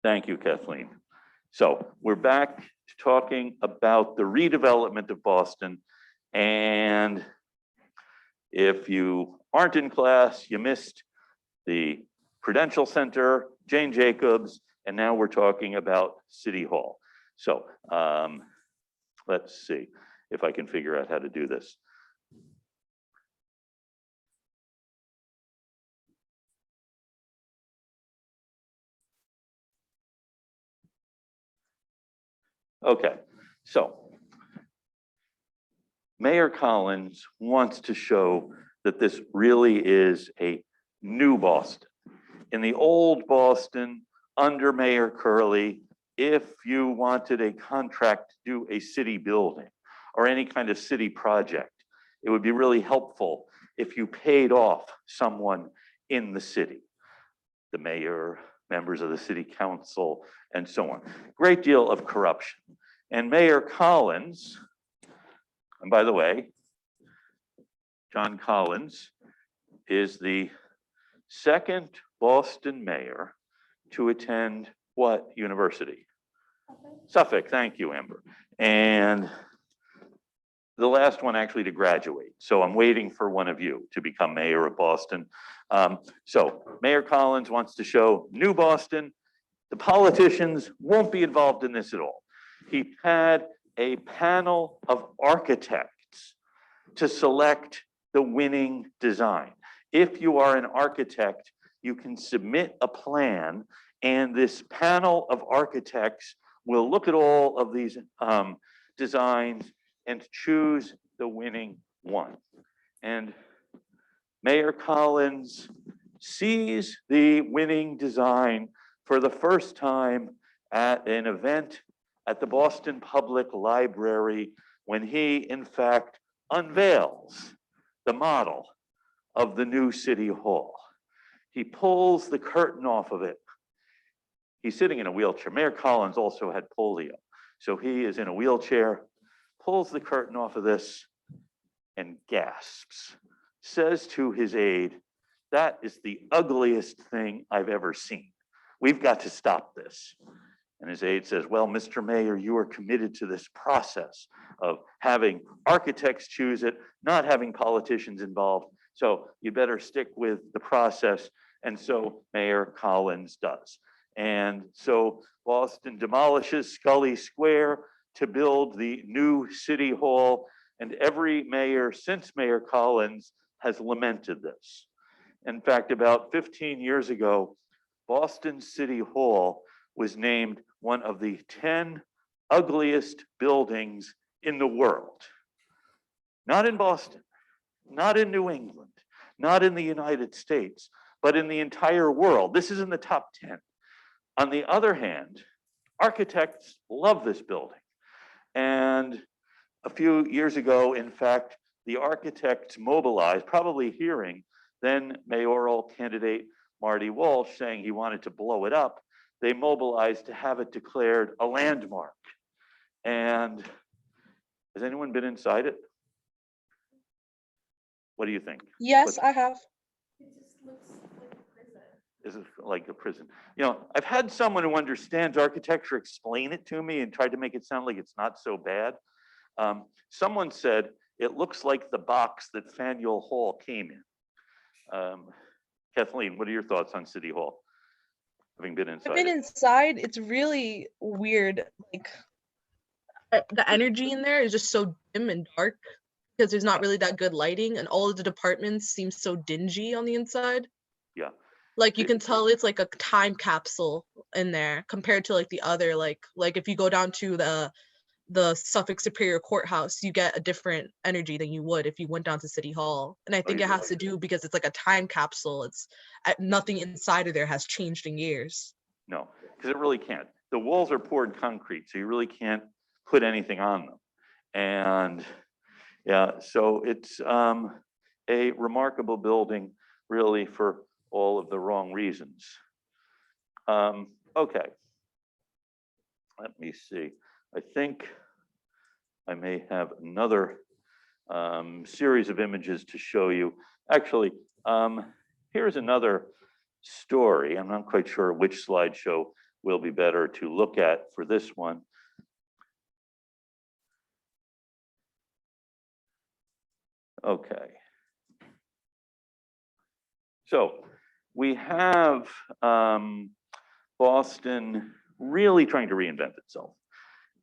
Thank you, Kathleen. So we're back talking about the redevelopment of Boston. And if you aren't in class, you missed the Prudential Center, Jane Jacobs, and now we're talking about City Hall. So let's see if I can figure out how to do this. Okay, so Mayor Collins wants to show that this really is a new Boston. In the old Boston, under Mayor Curley, if you wanted a contract to do a city building or any kind of city project, it would be really helpful if you paid off someone in the city, the mayor, members of the city council, and so on. Great deal of corruption. And Mayor Collins, and by the way, John Collins is the second Boston mayor to attend what university? Suffolk, thank you, Amber. And the last one actually to graduate. So I'm waiting for one of you to become mayor of Boston. So Mayor Collins wants to show new Boston. The politicians won't be involved in this at all. He had a panel of architects to select the winning design. If you are an architect, you can submit a plan, and this panel of architects will look at all of these designs and choose the winning one. And Mayor Collins sees the winning design for the first time at an event at the Boston Public Library when he, in fact, unveils the model of the new City Hall. He pulls the curtain off of it. He's sitting in a wheelchair. Mayor Collins also had polio. So he is in a wheelchair, pulls the curtain off of this and gasps, says to his aide, "That is the ugliest thing I've ever seen. We've got to stop this." And his aide says, "Well, Mr. Mayor, you are committed to this process of having architects choose it, not having politicians involved. So you better stick with the process." And so Mayor Collins does. And so Boston demolishes Scully Square to build the new City Hall. And every mayor since Mayor Collins has lamented this. In fact, about 15 years ago, Boston City Hall was named one of the 10 ugliest buildings in the world. Not in Boston, not in New England, not in the United States, but in the entire world. This is in the top 10. On the other hand, architects love this building. And a few years ago, in fact, the architects mobilized, probably hearing then mayoral candidate Marty Walsh saying he wanted to blow it up. They mobilized to have it declared a landmark. And has anyone been inside it? What do you think? Yes, I have. It just looks like a prison. Is it like a prison? You know, I've had someone who understands architecture explain it to me and tried to make it sound like it's not so bad. Someone said it looks like the box that Faneuil Hall came in. Kathleen, what are your thoughts on City Hall? Having been inside. I've been inside. It's really weird. Like the energy in there is just so dim and dark because there's not really that good lighting, and all of the departments seem so dingy on the inside. Yeah. Like you can tell it's like a time capsule in there compared to like the other like if you go down to the Suffolk Superior Courthouse, you get a different energy than you would if you went down to City Hall. And I think it has to do because it's like a time capsule. It's nothing inside of there has changed in years. No, because it really can't. The walls are poured concrete, so you really can't put anything on them. And yeah, so it's a remarkable building, really, for all of the wrong reasons. Okay, let me see. I think I may have another series of images to show you. Actually, here's another story. I'm not quite sure which slideshow will be better to look at for this one. Okay. So we have Boston really trying to reinvent itself.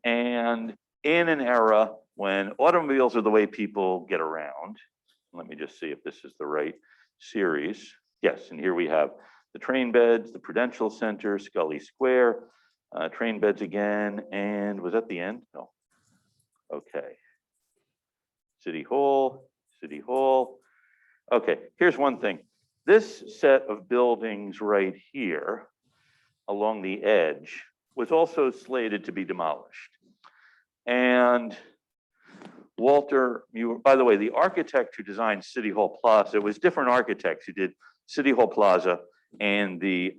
And in an era when automobiles are the way people get around, let me just see if this is the right series. Yes, and here we have the train beds, the Prudential Center, Scully Square, train beds again, and was that the end? No. Okay. City Hall, City Hall. Okay, here's one thing. This set of buildings right here along the edge was also slated to be demolished. And Walter Muir, by the way, the architect who designed City Hall Plaza, it was different architects who did City Hall Plaza and the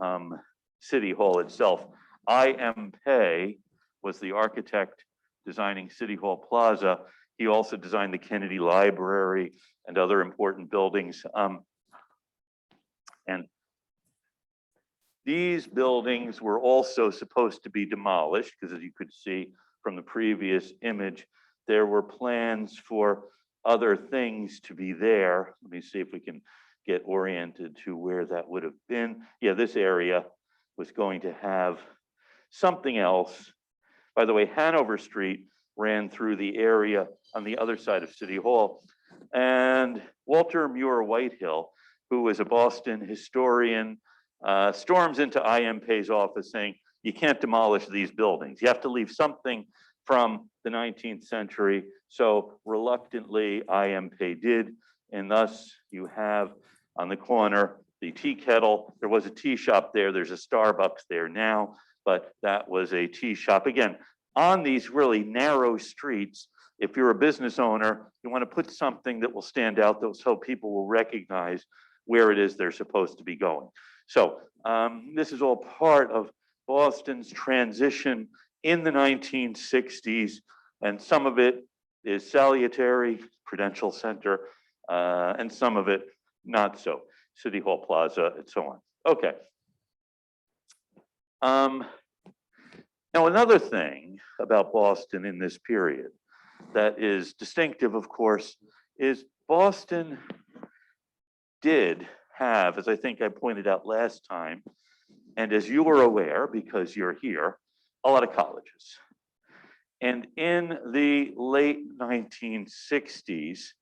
City Hall itself. I.M. Pei was the architect designing City Hall Plaza. He also designed the Kennedy Library and other important buildings. And these buildings were also supposed to be demolished because, as you could see from the previous image, there were plans for other things to be there. Let me see if we can get oriented to where that would have been. Yeah, this area was going to have something else. By the way, Hanover Street ran through the area on the other side of City Hall. And Walter Muir Whitehill, who was a Boston historian, storms into I.M. Pei's office saying, you can't demolish these buildings. You have to leave something from the 19th century. So reluctantly, I.M. Pei did. And thus you have on the corner, the tea kettle. There was a tea shop there. There's a Starbucks there now, but that was a tea shop. Again, on these really narrow streets, if you're a business owner, you want to put something that will stand out so people will recognize where it is they're supposed to be going. So this is all part of Boston's transition in the 1960s, and some of it is salutary, Prudential Center, and some of it not so, City Hall Plaza, and so on. Okay. Now, another thing about Boston in this period that is distinctive, of course, is Boston did have, as I think I pointed out last time, and as you were aware, because you're here, a lot of colleges. And in the late 1960s,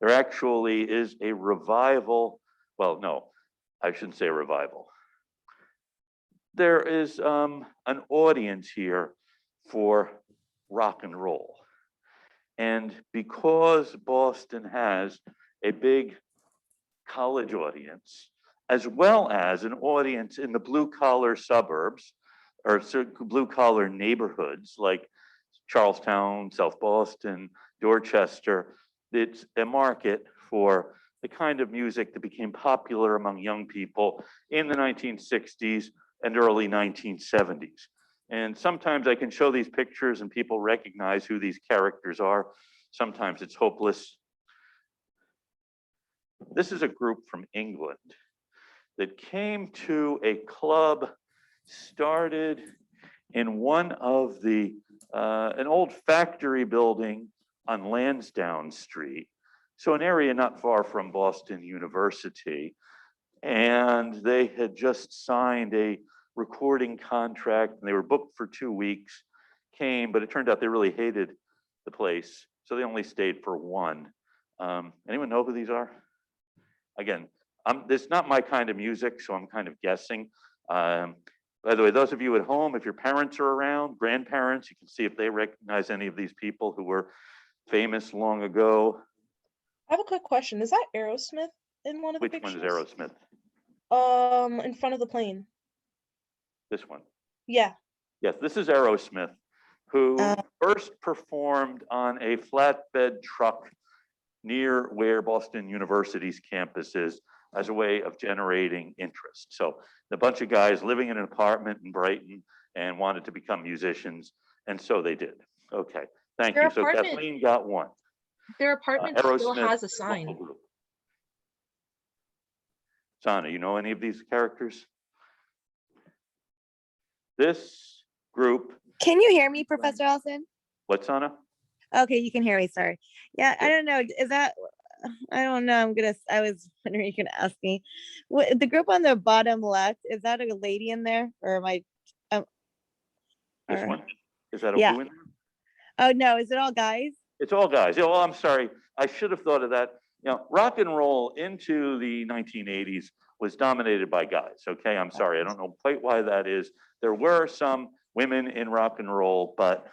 there actually is a revival. Well, no, I shouldn't say revival. There is an audience here for rock and roll. And because Boston has a big college audience, as well as an audience in the blue-collar suburbs or blue-collar neighborhoods like Charlestown, South Boston, Dorchester, it's a market for the kind of music that became popular among young people in the 1960s and early 1970s. And sometimes I can show these pictures and people recognize who these characters are. Sometimes it's hopeless. This is a group from England that came to a club started in one of the, an old factory building on Lansdowne Street. So an area not far from Boston University. And they had just signed a recording contract and they were booked for 2 weeks, came, but it turned out they really hated the place. So they only stayed for one. Anyone know who these are? Again, this is not my kind of music, so I'm kind of guessing. By the way, those of you at home, if your parents are around, grandparents, you can see if they recognize any of these people who were famous long ago. I have a quick question. Is that Aerosmith in one of the Which pictures? one is Aerosmith? In front of the plane. This one. Yeah. Yes, this is Aerosmith, who first performed on a flatbed truck near where Boston University's campus is as a way of generating interest. So a bunch of guys living in an apartment in Brighton and wanted to become musicians, and so they did. Okay, thank you. So Kathleen got one. Their apartment still Aerosmith, has a sign. local group. Sana, you know any of these characters? this group, Can you hear me, Professor Elson? what's Anna? Okay, you can hear me. Sorry. Yeah, I Yeah. don't know. Is that? I don't know. I was wondering you can ask me. What the group on the bottom left, is that a lady in there? Or am I? This or- one? Is that a yeah. who in there? Oh no, is it all guys? It's all guys. Yeah, well, I'm sorry. I should have thought of that. You know, rock and roll into the 1980s was dominated by guys. Okay, I'm sorry. I don't know quite why that is. There were some women in rock and roll, but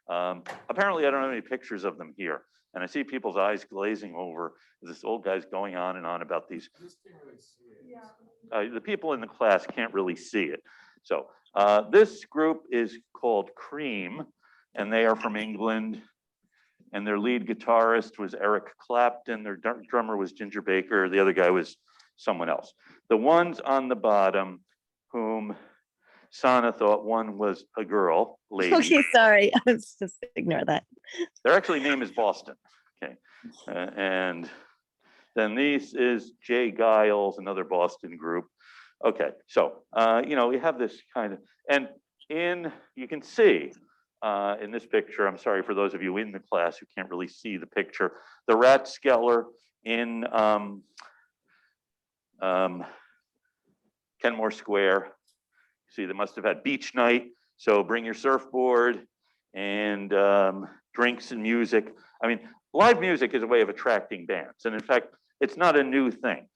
apparently I don't have any pictures of them here. And I see people's eyes glazing over. This old guy's going on and on about these. Yeah. The people in the class can't really see it. So this group is called Cream, and they are from England. And their lead guitarist was Eric Clapton. Their drummer was Ginger Baker. The other guy was someone else. The ones on the bottom, whom Sana thought one was a girl, lady. Okay, sorry. I was just ignore that. Their actually name is Boston. Okay, and then this is Jay Giles, another Boston group. Okay, so you know, we have this kind of, and you can see in this picture, I'm sorry for those of you in the class who can't really see the picture, the Rathskeller in Kenmore Square. See, they must have had beach night, so bring your surfboard and drinks and music. I mean, live music is a way of attracting bands, and in fact, it's not a new thing.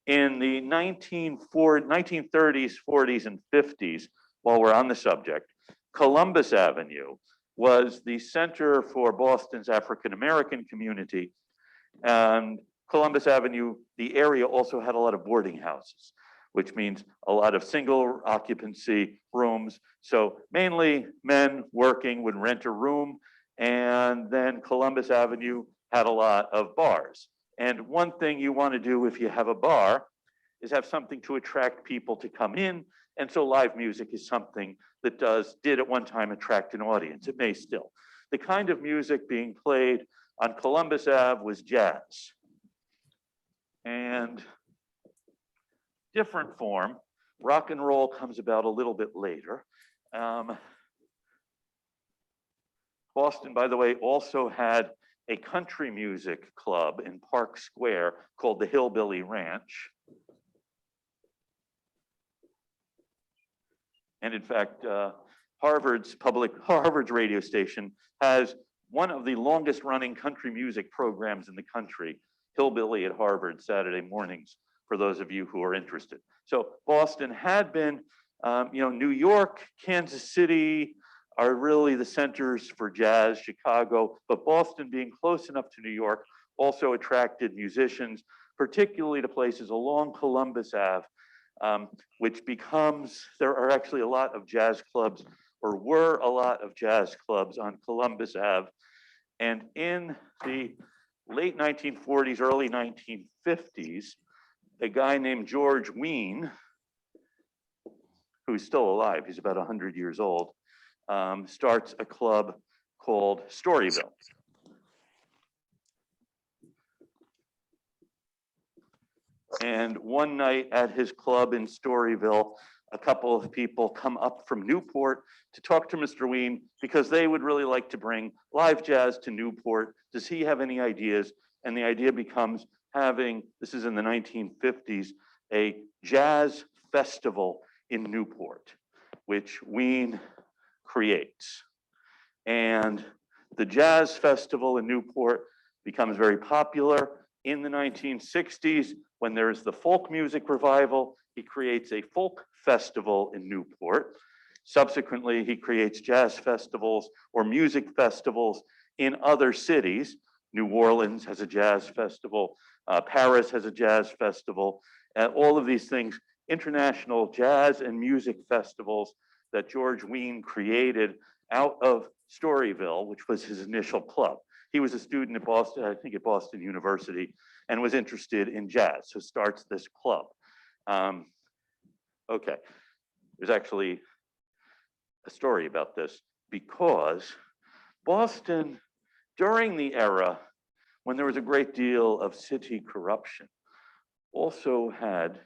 In the 1930s, 40s, and 50s, while we're on the subject, Columbus Avenue was the center for Boston's African-American community. And Columbus Avenue, the area also had a lot of boarding houses, which means a lot of single occupancy rooms. So mainly men working would rent a room, and then Columbus Avenue had a lot of bars. And one thing you want to do if you have a bar is have something to attract people to come in. And so live music is something that did at one time attract an audience. It may still. The kind of music being played on Columbus Ave was jazz. And different form, rock and roll comes about a little bit later. Boston, by the way, also had a country music club in Park Square called the Hillbilly Ranch. And in fact, Harvard's radio station has one of the longest running country music programs in the country, Hillbilly at Harvard, Saturday mornings, for those of you who are interested. So Boston had been, you know, New York, Kansas City are really the centers for jazz, Chicago, but Boston being close enough to New York also attracted musicians, particularly to places along Columbus Ave, which becomes, there are actually a lot of jazz clubs, or were a lot of jazz clubs on Columbus Ave. And in the late 1940s, early 1950s, a guy named George Wein, who's still alive, he's about 100 years old, starts a club called Storyville. And one night at his club in Storyville, a couple of people come up from Newport to talk to Mr. Wein because they would really like to bring live jazz to Newport. Does he have any ideas? And the idea becomes having, this is in the 1950s, a jazz festival in Newport, which Wein creates. And the jazz festival in Newport becomes very popular. In the 1960s, when there's the folk music revival, he creates a folk festival in Newport. Subsequently, he creates jazz festivals or music festivals in other cities. New Orleans has a jazz festival. Paris has a jazz festival. All of these things, international jazz and music festivals that George Wein created out of Storyville, which was his initial club. He was a student at Boston, I think at Boston University, and was interested in jazz, so starts this club. Okay, there's actually a story about this because Boston, during the era when there was a great deal of city corruption, also had,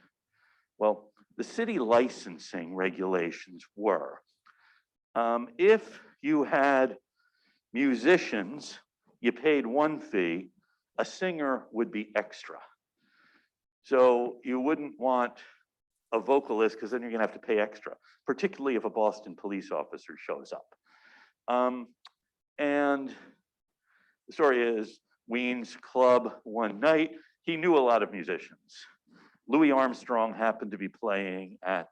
well, the city licensing regulations were If you had musicians, you paid one fee, a singer would be extra. So you wouldn't want a vocalist because then you're gonna have to pay extra, particularly if a Boston police officer shows up. And the story is Ween's club one night, he knew a lot of musicians. Louis Armstrong happened to be playing at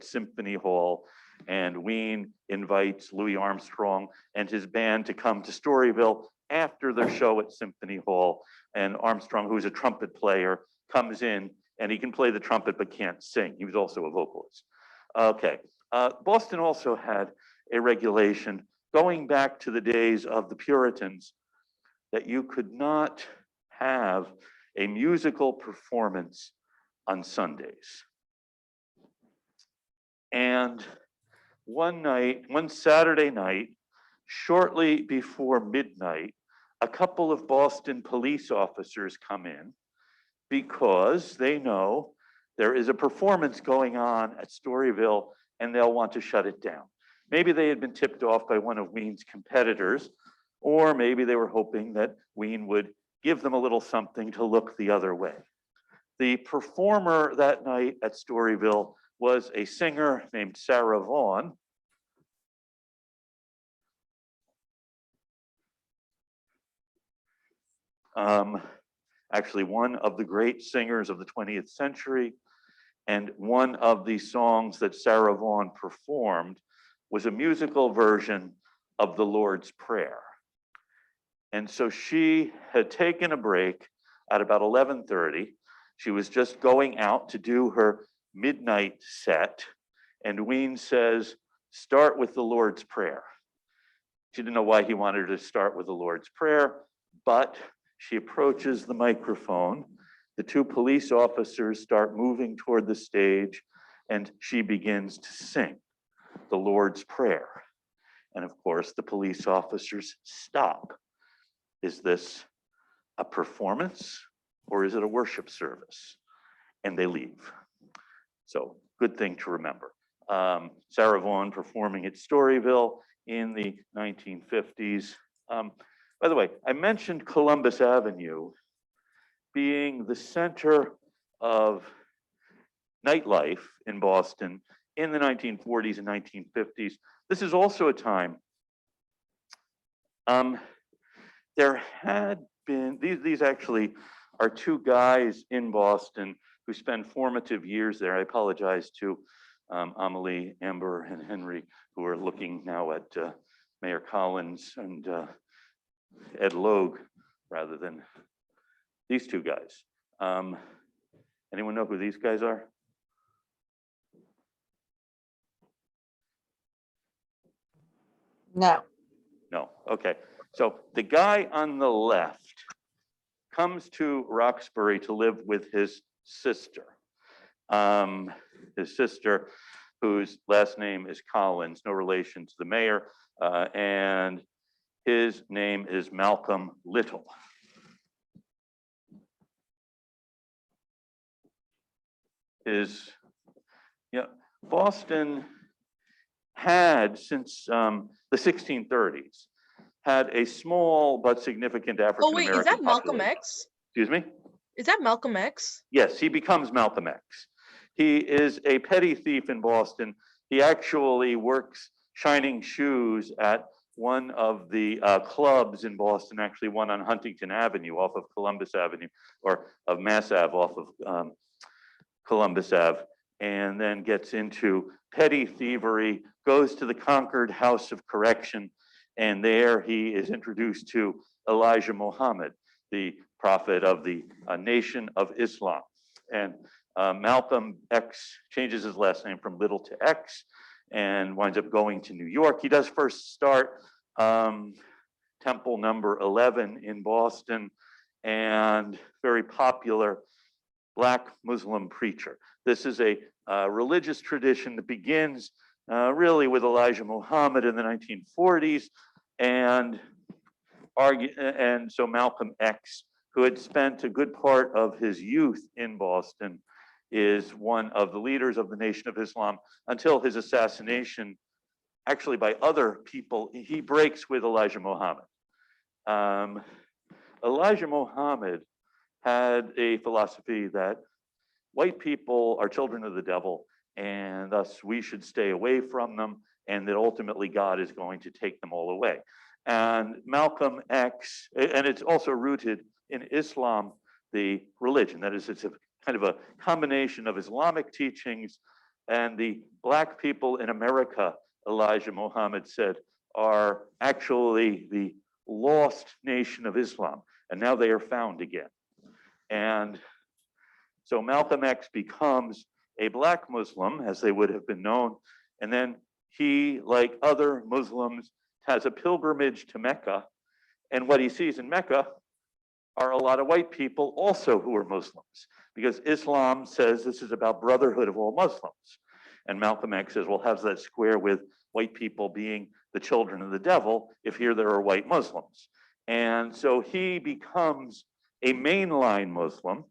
Symphony Hall, and Ween invites Louis Armstrong and his band to come to Storyville after their show at Symphony Hall. And Armstrong, who's a trumpet player, comes in and he can play the trumpet but can't sing. He was also a vocalist. Okay, Boston also had a regulation going back to the days of the Puritans that you could not have a musical performance on Sundays. And one Saturday night, shortly before midnight, a couple of Boston police officers come in because they know there is a performance going on at Storyville and they'll want to shut it down. Maybe they had been tipped off by one of Ween's competitors, or maybe they were hoping that Ween would give them a little something to look the other way. The performer that night at Storyville was a singer named Sarah Vaughan. Actually one of the great singers of the 20th century, and one of the songs that Sarah Vaughan performed was a musical version of the Lord's Prayer. And so she had taken a break at about 11:30. She was just going out to do her midnight set, and Ween says, start with the Lord's Prayer. She didn't know why he wanted her to start with the Lord's Prayer, but she approaches the microphone. The two police officers start moving toward the stage, and she begins to sing the Lord's Prayer. And of course, the police officers stop. Is this a performance or is it a worship service? And they leave. So good thing to remember. Sarah Vaughan performing at Storyville in the 1950s. By the way, I mentioned Columbus Avenue being the center of nightlife in Boston in the 1940s and 1950s. This is also a time there had been, these actually are two guys in Boston who spent formative years there. I apologize to Amelie, Amber, and Henry, who are looking now at Mayor Collins and Ed Logue, rather than these two guys. Anyone know who these guys are? No. No, okay. So the guy on the left comes to Roxbury to live with his sister. His sister, whose last name is Collins, no relation to the mayor, and his name is Malcolm Little. Boston had, since the 1630s, had a small but significant African Oh American wait, is that Malcolm population. X? Excuse me? Is that Malcolm X? Yes, he becomes Malcolm X. He is a petty thief in Boston. He actually works shining shoes at one of the clubs in Boston, actually one on Huntington Avenue off of Columbus Avenue, or of Mass Ave off of Columbus Ave, and then gets into petty thievery, goes to the Concord House of Correction, and there he is introduced to Elijah Muhammad, the prophet of the Nation of Islam. And Malcolm X changes his last name from Little to X and winds up going to New York. He does first start Temple number 11 in Boston, and very popular Black Muslim preacher. This is a religious tradition that begins really with Elijah Muhammad in the 1940s, and so Malcolm X, who had spent a good part of his youth in Boston, is one of the leaders of the Nation of Islam until his assassination actually by other people. He breaks with Elijah Muhammad. Elijah Muhammad had a philosophy that white people are children of the devil, and thus we should stay away from them, and that ultimately God is going to take them all away. And Malcolm X, and it's also rooted in Islam, the religion. That is, it's a kind of a combination of Islamic teachings and the black people in America, Elijah Muhammad said, are actually the lost nation of Islam, and now they are found again. And so Malcolm X becomes a black Muslim, as they would have been known, and then he, like other Muslims, has a pilgrimage to Mecca, and what he sees in Mecca are a lot of white people also who are Muslims, because Islam says this is about brotherhood of all Muslims. And Malcolm X says, well, how does that square with white people being the children of the devil if here there are white Muslims? And so he becomes a mainline Muslim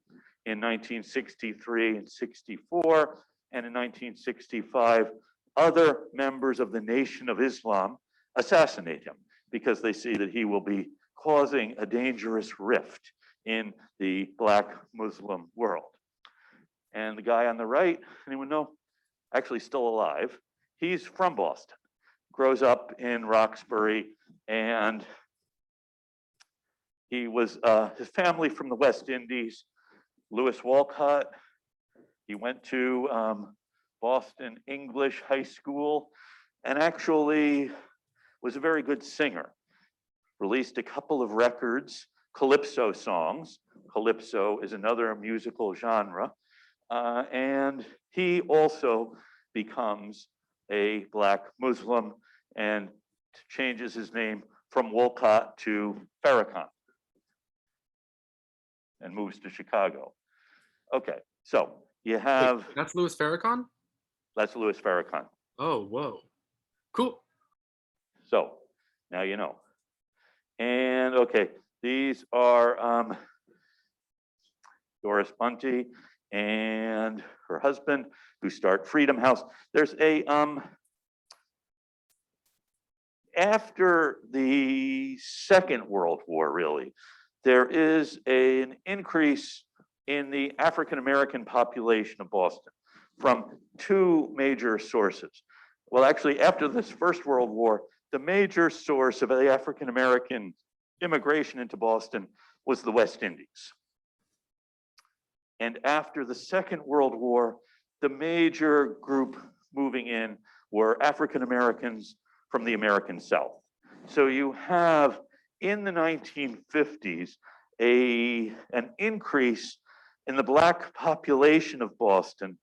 in 1963 and 64, and in 1965, other members of the Nation of Islam assassinate him because they see that he will be causing a dangerous rift in the black Muslim world. And the guy on the right, anyone know? Actually still alive. He's from Boston, grows up in Roxbury, and he was, his family from the West Indies, Lewis Walcott. He went to Boston English High School and actually was a very good singer. Released a couple of records, calypso songs. Calypso is another musical genre. And he also becomes a black Muslim and changes his name from Wolcott to Farrakhan and moves to Chicago. Okay, so you have. Wait, that's Louis Farrakhan? That's Louis Farrakhan. Oh, whoa. Cool. So now you know. And okay, these are Doris Bunty and her husband who start Freedom House. There's a, after the Second World War, really, there is an increase in the African-American population of Boston from two major sources. Well, actually, after this First World War, the major source of the African-American immigration into Boston was the West Indies. And after the Second World War, the major group moving in were African-Americans from the American South. So you have, in the 1950s, an increase in the black population of Boston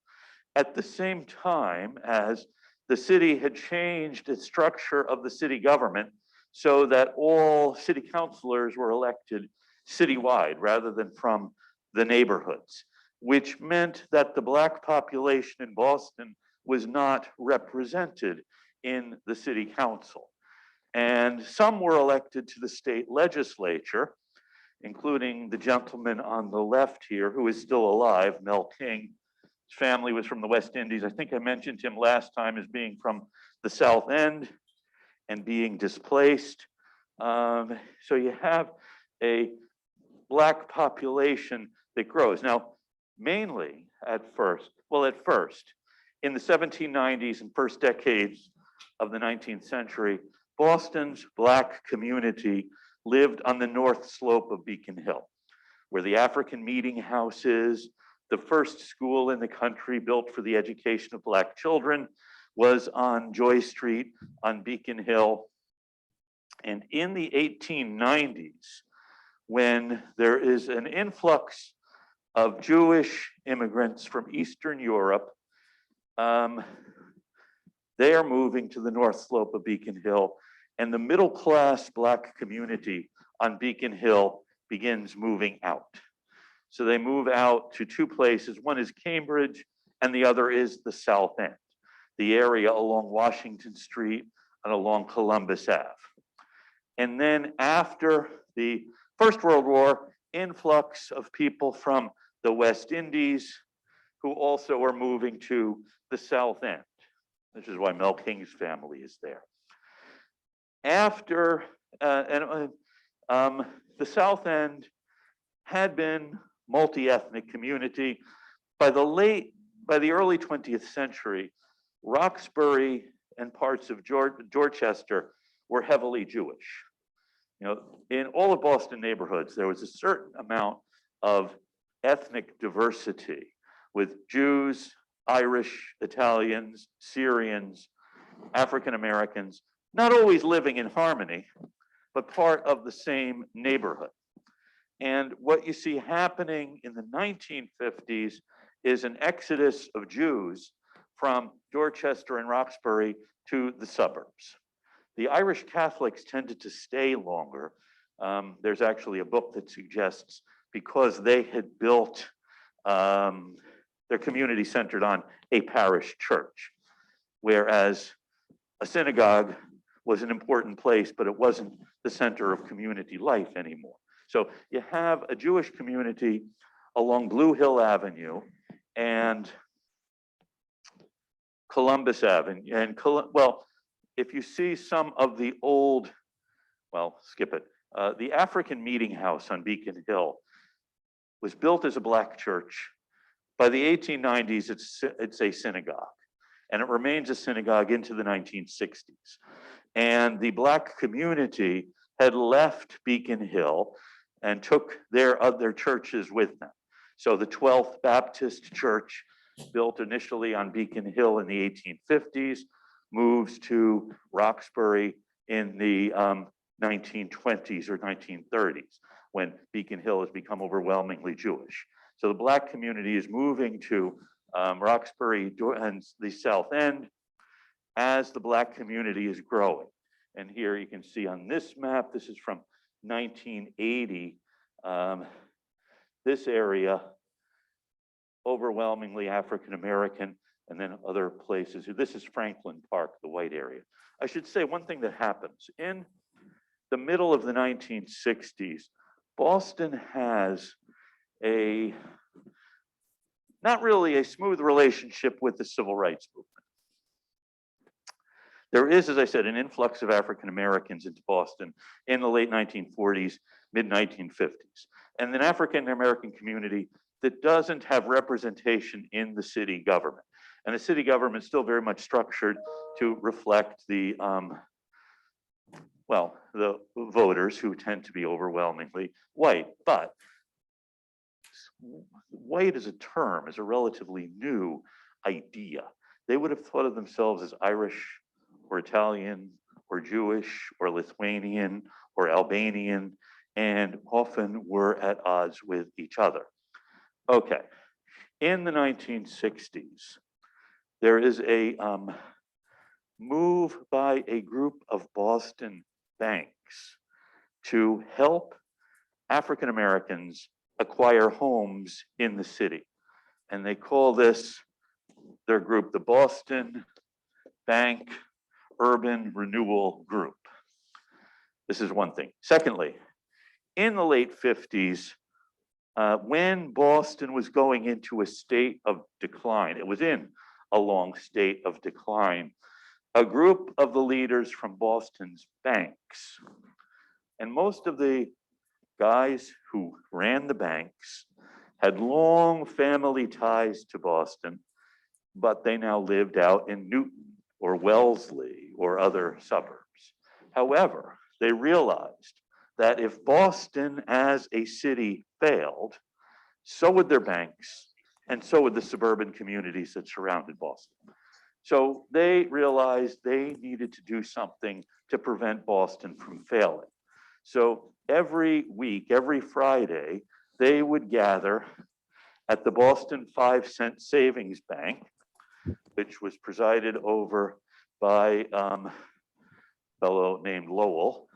at the same time as the city had changed its structure of the city government so that all city councilors were elected citywide rather than from the neighborhoods, which meant that the black population in Boston was not represented in the city council. And some were elected to the state legislature, including the gentleman on the left here, who is still alive, Mel King. His family was from the West Indies. I think I mentioned him last time as being from the South End and being displaced. So you have a black population that grows. Now, mainly at first, in the 1790s and first decades of the 19th century, Boston's black community lived on the north slope of Beacon Hill, where the African Meeting House is. The first school in the country built for the education of black children was on Joy Street on Beacon Hill. And in the 1890s, when there is an influx of Jewish immigrants from Eastern Europe, they are moving to the north slope of Beacon Hill, and the middle class black community on Beacon Hill begins moving out. So they move out to two places. One is Cambridge, and the other is the South End, the area along Washington Street and along Columbus Ave. And then after the First World War, influx of people from the West Indies who also are moving to the South End. This is why Mel King's family is there. After, the South End had been multi-ethnic community. By the early 20th century, Roxbury and parts of Dorchester were heavily Jewish. You know, in all of Boston neighborhoods, there was a certain amount of ethnic diversity with Jews, Irish, Italians, Syrians, African Americans, not always living in harmony, but part of the same neighborhood. And what you see happening in the 1950s is an exodus of Jews from Dorchester and Roxbury to the suburbs. The Irish Catholics tended to stay longer. There's actually a book that suggests because they had built their community centered on a parish church, whereas a synagogue was an important place, but it wasn't the center of community life anymore. So you have a Jewish community along Blue Hill Avenue and Columbus Avenue. And well, if you see some of the old, well, skip it. The African Meeting House on Beacon Hill was built as a black church. By the 1890s, it's a synagogue, and it remains a synagogue into the 1960s. And the black community had left Beacon Hill and took their other churches with them. So the 12th Baptist Church, built initially on Beacon Hill in the 1850s, moves to Roxbury in the 1920s or 1930s, when Beacon Hill has become overwhelmingly Jewish. So the black community is moving to Roxbury and the South End as the black community is growing. And here you can see on this map, this is from 1980, this area, overwhelmingly African American, and then other places. This is Franklin Park, the white area. I should say one thing that happens. In the middle of the 1960s, Boston has not really a smooth relationship with the civil rights movement. There is, as I said, an influx of African Americans into Boston in the late 1940s, mid 1950s, and an African American community that doesn't have representation in the city government. And the city government is still very much structured to reflect the voters, who tend to be overwhelmingly white. But white as a term is a relatively new idea. They would have thought of themselves as Irish or Italian or Jewish or Lithuanian or Albanian, and often were at odds with each other. Okay, in the 1960s, there is a move by a group of Boston banks to help African Americans acquire homes in the city. And they call their group, the Boston Bank Urban Renewal Group. This is one thing. Secondly, in the late 50s, when Boston was going into a state of decline, it was in a long state of decline, a group of the leaders from Boston's banks, and most of the guys who ran the banks had long family ties to Boston, but they now lived out in Newton or Wellesley or other suburbs. However, they realized that if Boston as a city failed, so would their banks, and so would the suburban communities that surrounded Boston. So they realized they needed to do something to prevent Boston from failing. So every week, every Friday, they would gather at the Boston 5-cent Savings Bank, which was presided over by a fellow named Lowell.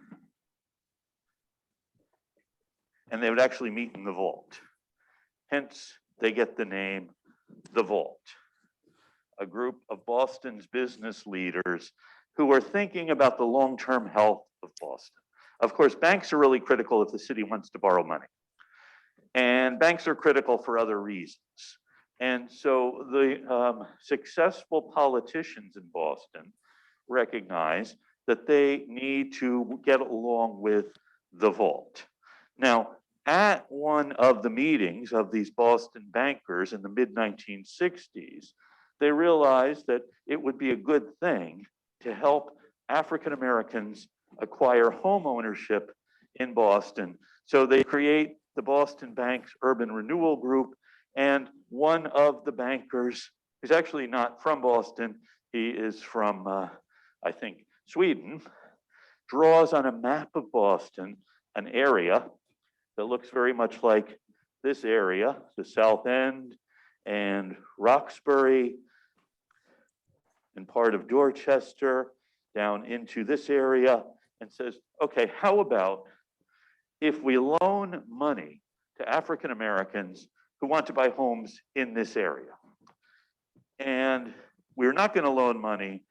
And they would actually meet in the vault. Hence, they get the name the Vault. A group of Boston's business leaders who are thinking about the long-term health of Boston. Of course, banks are really critical if the city wants to borrow money. And banks are critical for other reasons. And so the successful politicians in Boston recognize that they need to get along with the vault. Now, at one of the meetings of these Boston bankers in the mid-1960s, they realized that it would be a good thing to help African Americans acquire home ownership in Boston. So they create the Boston Bank's Urban Renewal Group, and one of the bankers is actually not from Boston, he is from, I think, Sweden, draws on a map of Boston an area that looks very much like this area, the South End and Roxbury and part of Dorchester down into this area, and says, okay, how about if we loan money to African Americans who want to buy homes in this area? And we're not going to loan money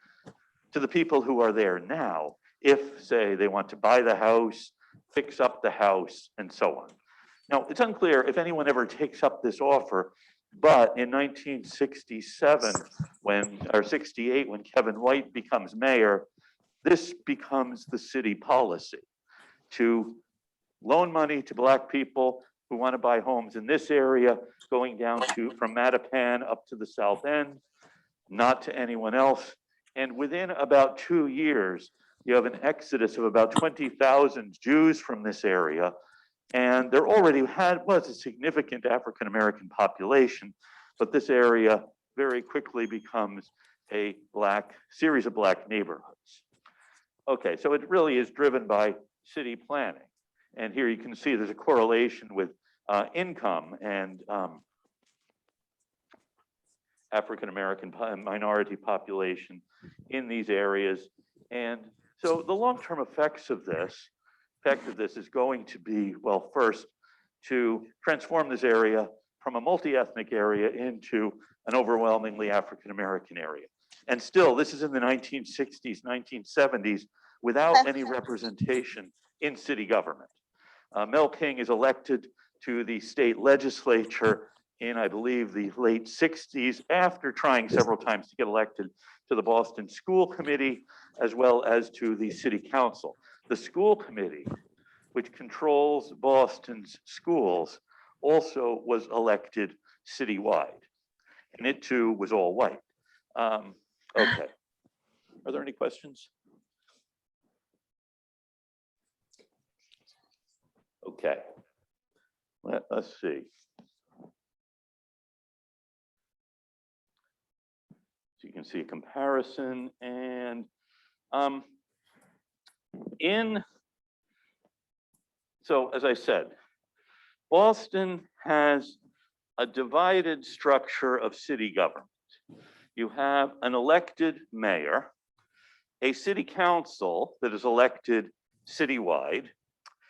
to the people who are there now if, say, they want to buy the house, fix up the house, and so on. Now, it's unclear if anyone ever takes up this offer, but in 1967, or 68, when Kevin White becomes mayor, this becomes the city policy to loan money to Black people who want to buy homes in this area, going down to from Mattapan up to the South End, not to anyone else. And within about 2 years, you have an exodus of about 20,000 Jews from this area. And there already was a significant African American population, but this area very quickly becomes a series of Black neighborhoods. Okay, so it really is driven by city planning. And here you can see there's a correlation with income and African American minority population in these areas. And so the long-term effect of this is going to be, well, first, to transform this area from a multi-ethnic area into an overwhelmingly African American area. And still, this is in the 1960s, 1970s, without any representation in city government. Mel King is elected to the state legislature in, I believe, the late 60s, after trying several times to get elected to the Boston School Committee, as well as to the City Council. The school committee, which controls Boston's schools, also was elected citywide, and it too was all white. Okay, are there any questions? Okay, let's see. So you can see a comparison, and so as I said, Boston has a divided structure of city government. You have an elected mayor, a city council that is elected citywide.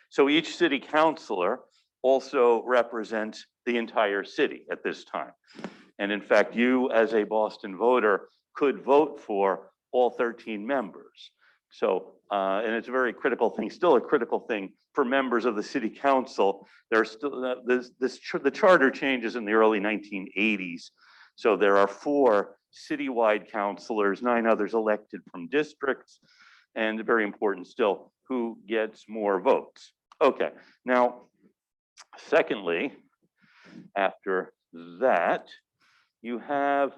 So each city councilor also represents the entire city at this time. And in fact, you as a Boston voter could vote for all 13 members. So, and it's a very critical thing, still a critical thing for members of the city council. There's still, the charter changes in the early 1980s. So there are 4 citywide councilors, 9 others elected from districts, and very important still, who gets more votes. Okay, now, secondly, after that, you have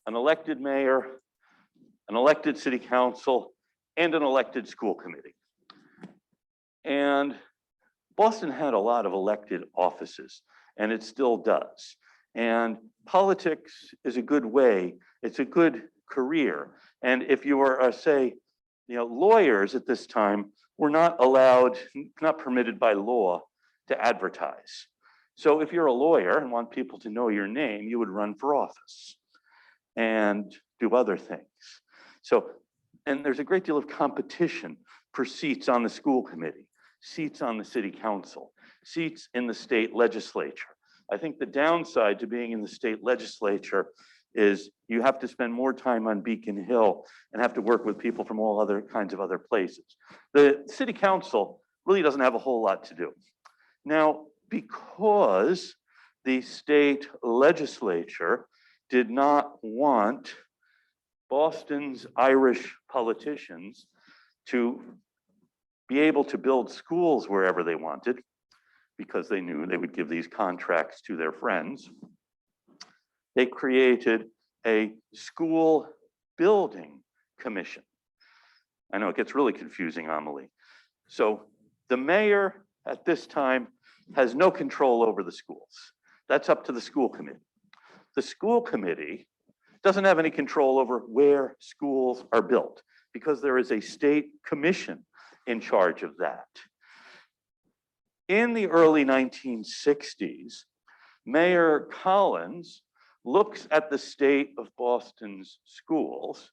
an elected mayor, an elected city council, and an elected school committee. And Boston had a lot of elected offices, and it still does. And politics is a good way, it's a good career. And if you were, say, lawyers at this time were not allowed, not permitted by law to advertise. So if you're a lawyer and want people to know your name, you would run for office and do other things. So, and there's a great deal of competition for seats on the school committee, seats on the city council, seats in the state legislature. I think the downside to being in the state legislature is you have to spend more time on Beacon Hill and have to work with people from all other kinds of other places. The city council really doesn't have a whole lot to do. Now, because the state legislature did not want Boston's Irish politicians to be able to build schools wherever they wanted, because they knew they would give these contracts to their friends. They created a school building commission. I know it gets really confusing, Amelie. So the mayor at this time has no control over the schools. That's up to the school committee. The school committee doesn't have any control over where schools are built because there is a state commission in charge of that. In the early 1960s, Mayor Collins looks at the state of Boston's schools,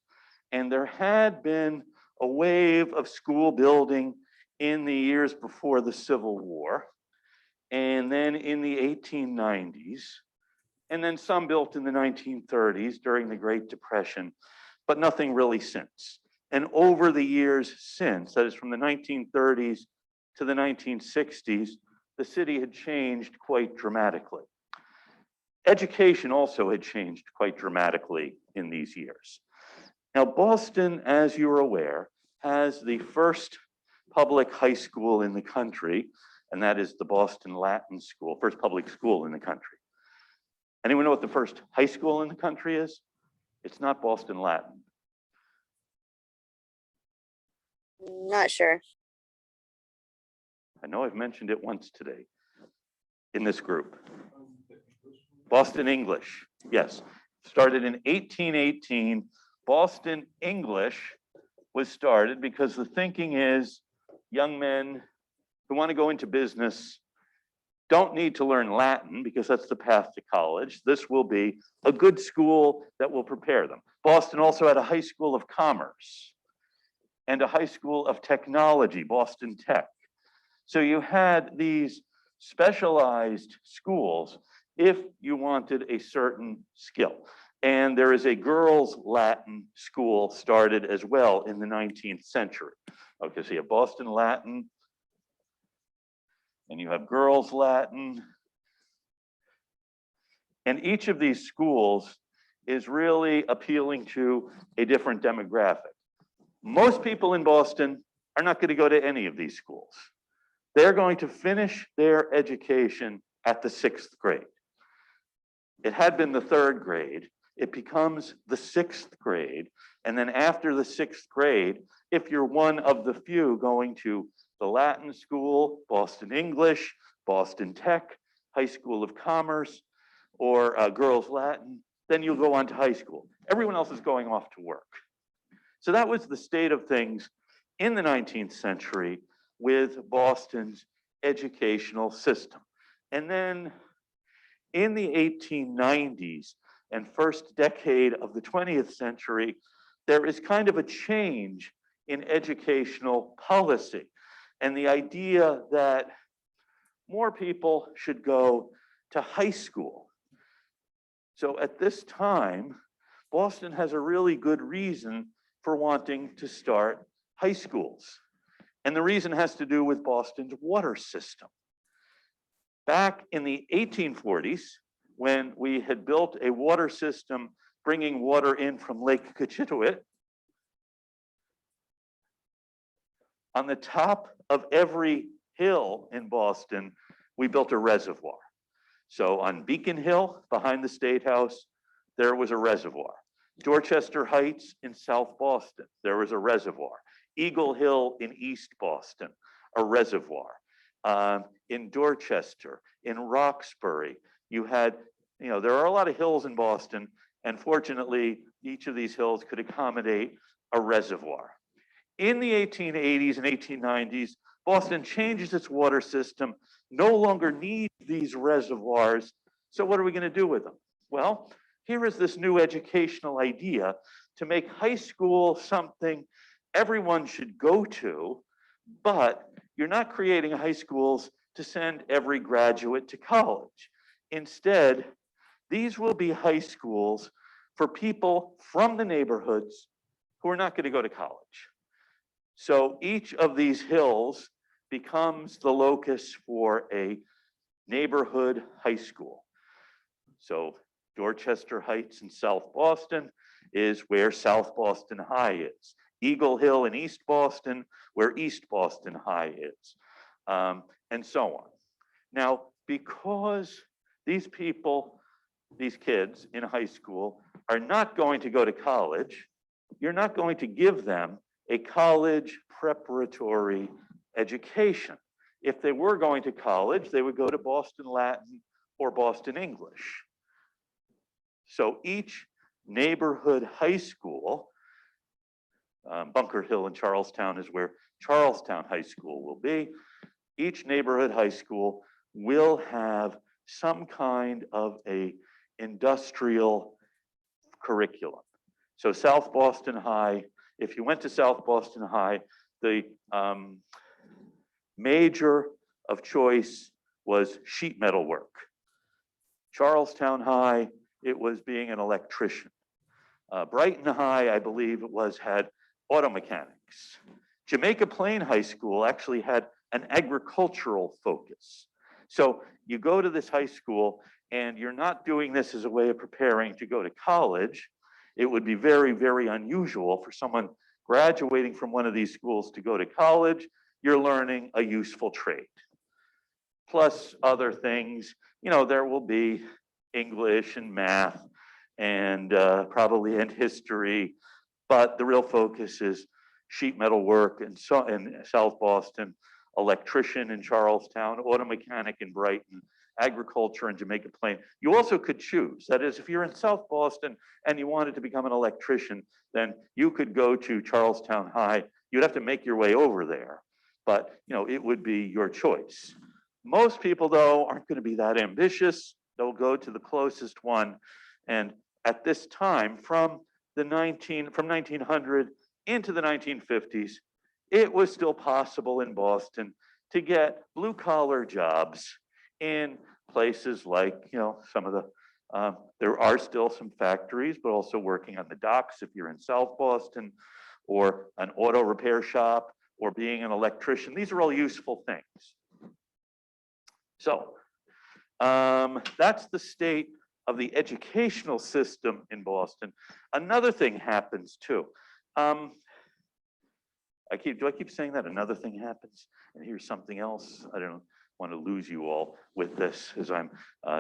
and there had been a wave of school building in the years before the Civil War, and then in the 1890s, and then some built in the 1930s during the Great Depression, but nothing really since. And over the years since, that is from the 1930s to the 1960s, the city had changed quite dramatically. Education also had changed quite dramatically in these years. Now, Boston, as you're aware, has the first public high school in the country, and that is the Boston Latin School, first public school in the country. Anyone know what the first high school in the country is? It's not Boston Latin. Not sure. I know I've mentioned it once today in this group. Boston English, yes. Started in 1818. Boston English was started because the thinking is young men who want to go into business don't need to learn Latin because that's the path to college. This will be a good school that will prepare them. Boston also had a high school of commerce and a high school of technology, Boston Tech. So you had these specialized schools if you wanted a certain skill. And there is a girls' Latin school started as well in the 19th century. Okay, so you have Boston Latin, and you have girls' Latin. And each of these schools is really appealing to a different demographic. Most people in Boston are not going to go to any of these schools. They're going to finish their education at the 6th grade. It had been the 3rd grade. It becomes the 6th grade. And then after the 6th grade, if you're one of the few going to the Latin school, Boston English, Boston Tech, High School of Commerce, or Girls Latin, then you'll go on to high school. Everyone else is going off to work. So that was the state of things in the 19th century with Boston's educational system. And then in the 1890s and first decade of the 20th century, there is kind of a change in educational policy and the idea that more people should go to high school. So at this time, Boston has a really good reason for wanting to start high schools. And the reason has to do with Boston's water system. Back in the 1840s, when we had built a water system bringing water in from Lake Cochituate, on the top of every hill in Boston, we built a reservoir. So on Beacon Hill, behind the State House, there was a reservoir. Dorchester Heights in South Boston, there was a reservoir. Eagle Hill in East Boston, a reservoir. In Dorchester, in Roxbury, you had, there are a lot of hills in Boston, and fortunately, each of these hills could accommodate a reservoir. In the 1880s and 1890s, Boston changes its water system, no longer needs these reservoirs. So what are we going to do with them? Well, here is this new educational idea to make high school something everyone should go to, but you're not creating high schools to send every graduate to college. Instead, these will be high schools for people from the neighborhoods who are not going to go to college. So each of these hills becomes the locus for a neighborhood high school. So Dorchester Heights in South Boston is where South Boston High is. Eagle Hill in East Boston, where East Boston High is, and so on. Now, because these people, these kids in high school are not going to go to college, you're not going to give them a college preparatory education. If they were going to college, they would go to Boston Latin or Boston English. So each neighborhood high school, Bunker Hill in Charlestown is where Charlestown High School will be. Each neighborhood high school will have some kind of a industrial curriculum. So South Boston High, if you went to South Boston High, the major of choice was sheet metal work. Charlestown High, it was being an electrician. Brighton High, I believe it was, had auto mechanics. Jamaica Plain High School actually had an agricultural focus. So you go to this high school and you're not doing this as a way of preparing to go to college. It would be very, very unusual for someone graduating from one of these schools to go to college. You're learning a useful trade. Plus other things, you know, there will be English and math and probably history, but the real focus is sheet metal work in South Boston, electrician in Charlestown, auto mechanic in Brighton, agriculture in Jamaica Plain. You also could choose. That is, if you're in South Boston and you wanted to become an electrician, then you could go to Charlestown High. You'd have to make your way over there, but you know, it would be your choice. Most people, though, aren't going to be that ambitious. They'll go to the closest one. And at this time, from 1900 into the 1950s, it was still possible in Boston to get blue-collar jobs in places like, you know, some of the, there are still some factories, but also working on the docks if you're in South Boston, or an auto repair shop, or being an electrician. These are all useful things. So that's the state of the educational system in Boston. Another thing happens too. Do I keep saying that? Another thing happens, and here's something else. I don't want to lose you all with this as I'm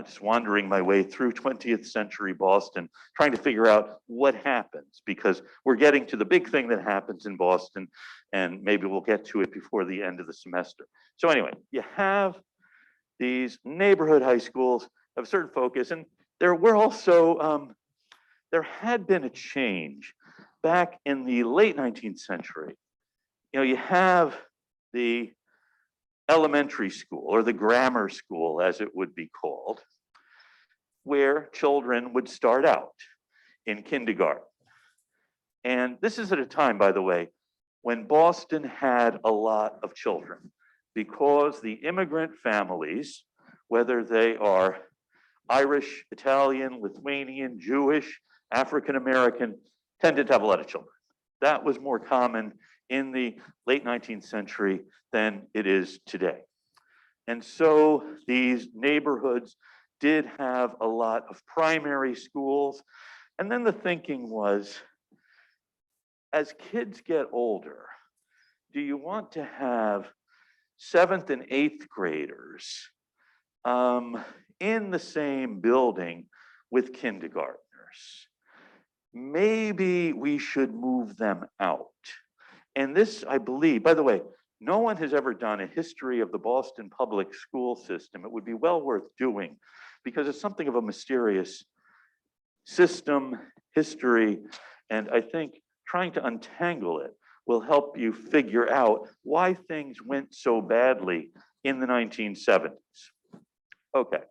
just wandering my way through 20th century Boston, trying to figure out what happens, because we're getting to the big thing that happens in Boston, and maybe we'll get to it before the end of the semester. So anyway, you have these neighborhood high schools of certain focus, and there were also, there had been a change back in the late 19th century. You know, you have the elementary school, or the grammar school as it would be called, where children would start out in kindergarten. And this is at a time, by the way, when Boston had a lot of children, because the immigrant families, whether they are Irish, Italian, Lithuanian, Jewish, African American, tended to have a lot of children. That was more common in the late 19th century than it is today. And so these neighborhoods did have a lot of primary schools. And then the thinking was, as kids get older, do you want to have 7th and 8th graders in the same building with kindergartners? Maybe we should move them out. And this, I believe, by the way, no one has ever done a history of the Boston public school system. It would be well worth doing, because it's something of a mysterious system, history, and I think trying to untangle it will help you figure out why things went so badly in the 1970s. Okay.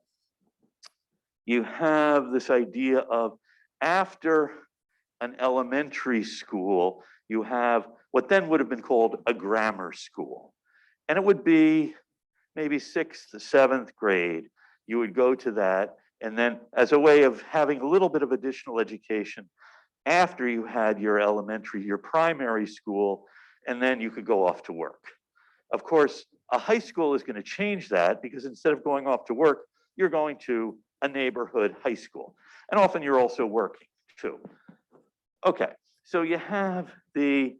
You have this idea of, after an elementary school, you have what then would have been called a grammar school. And it would be maybe 6th to 7th grade. You would go to that, and then as a way of having a little bit of additional education after you had your elementary, your primary school, and then you could go off to work. Of course, a high school is going to change that, because instead of going off to work, you're going to a neighborhood high school. And often you're also working too. Okay, so you have the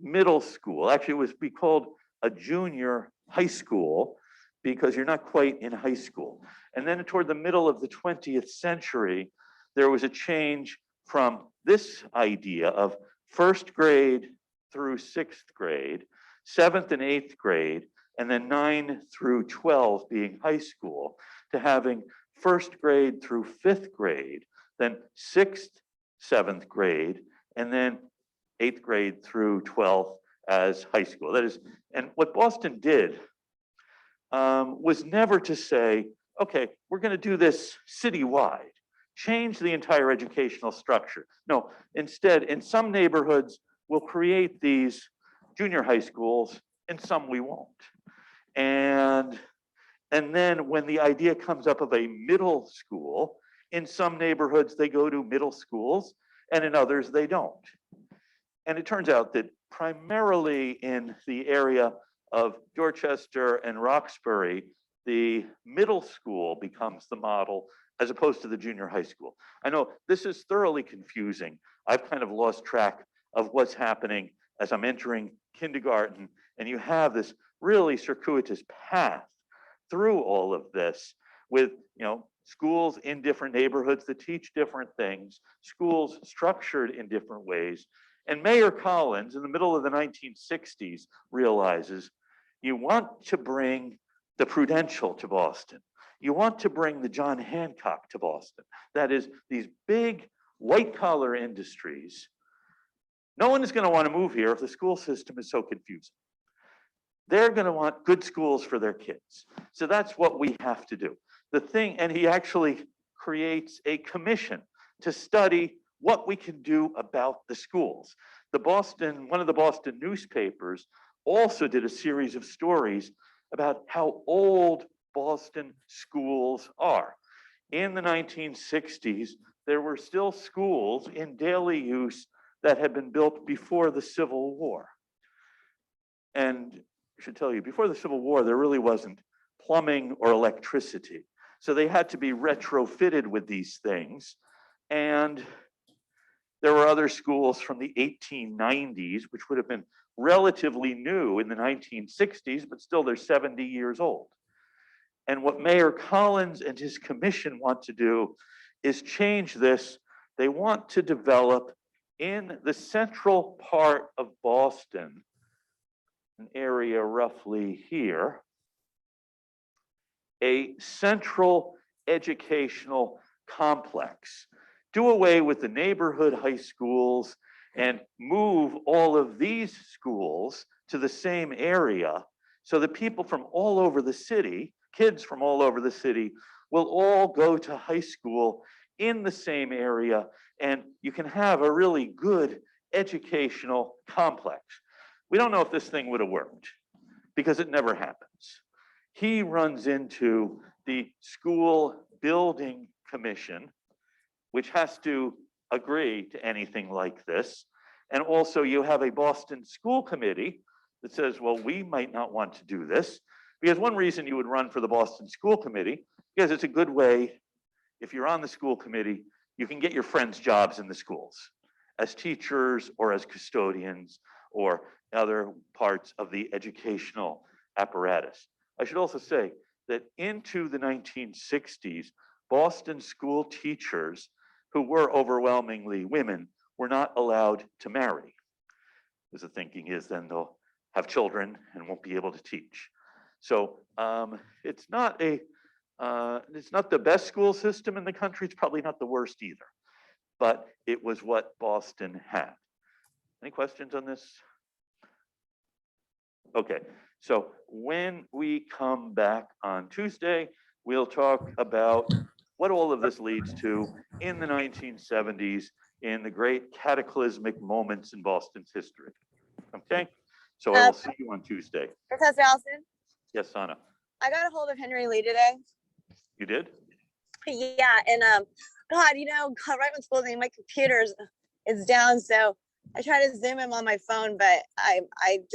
middle school. Actually, it was be called a junior high school because you're not quite in high school. And then toward the middle of the 20th century, there was a change from this idea of first grade through sixth grade, seventh and eighth grade, and then 9 through 12 being high school, to having first grade through fifth grade, then sixth, seventh grade, and then eighth grade through 12th as high school. That is, and what Boston did was never to say, okay, we're going to do this citywide, change the entire educational structure. No, instead, in some neighborhoods, we'll create these junior high schools, and some we won't. And then when the idea comes up of a middle school, in some neighborhoods, they go to middle schools, and in others, they don't. And it turns out that primarily in the area of Dorchester and Roxbury, the middle school becomes the model as opposed to the junior high school. I know this is thoroughly confusing. I've kind of lost track of what's happening as I'm entering kindergarten, and you have this really circuitous path through all of this with, schools in different neighborhoods that teach different things, schools structured in different ways. And Mayor Collins, in the middle of the 1960s, realizes you want to bring the Prudential to Boston. You want to bring the John Hancock to Boston. That is, these big white-collar industries. No one is going to want to move here if the school system is so confusing. They're going to want good schools for their kids. So that's what we have to do. The thing, and he actually creates a commission to study what we can do about the schools. One of the Boston newspapers also did a series of stories about how old Boston schools are. In the 1960s, there were still schools in daily use that had been built before the Civil War. And I should tell you, before the Civil War, there really wasn't plumbing or electricity. So they had to be retrofitted with these things. And there were other schools from the 1890s, which would have been relatively new in the 1960s, but still they're 70 years old. And what Mayor Collins and his commission want to do is change this. They want to develop in the central part of Boston, an area roughly here, a central educational complex. Do away with the neighborhood high schools and move all of these schools to the same area so that people from all over the city, kids from all over the city, will all go to high school in the same area, and you can have a really good educational complex. We don't know if this thing would have worked because it never happens. He runs into the school building commission, which has to agree to anything like this. And also you have a Boston school committee that says, well, we might not want to do this. Because one reason you would run for the Boston school committee, because it's a good way, if you're on the school committee, you can get your friends jobs in the schools as teachers or as custodians or other parts of the educational apparatus. I should also say that into the 1960s, Boston school teachers, who were overwhelmingly women, were not allowed to marry. Because the thinking is then they'll have children and won't be able to teach. So it's not the best school system in the country. It's probably not the worst either, but it was what Boston had. Any questions on this? Okay, so when we come back on Tuesday, we'll talk about what all of this leads to in the 1970s in the great cataclysmic moments in Boston's history. Okay, so I will see you on Tuesday. Professor Allison, Yes, Sana. I got a hold of Henry Lee today. You did? Yeah, and God, right when school's ending, my computer is down, so I try to Zoom him on my phone, but I just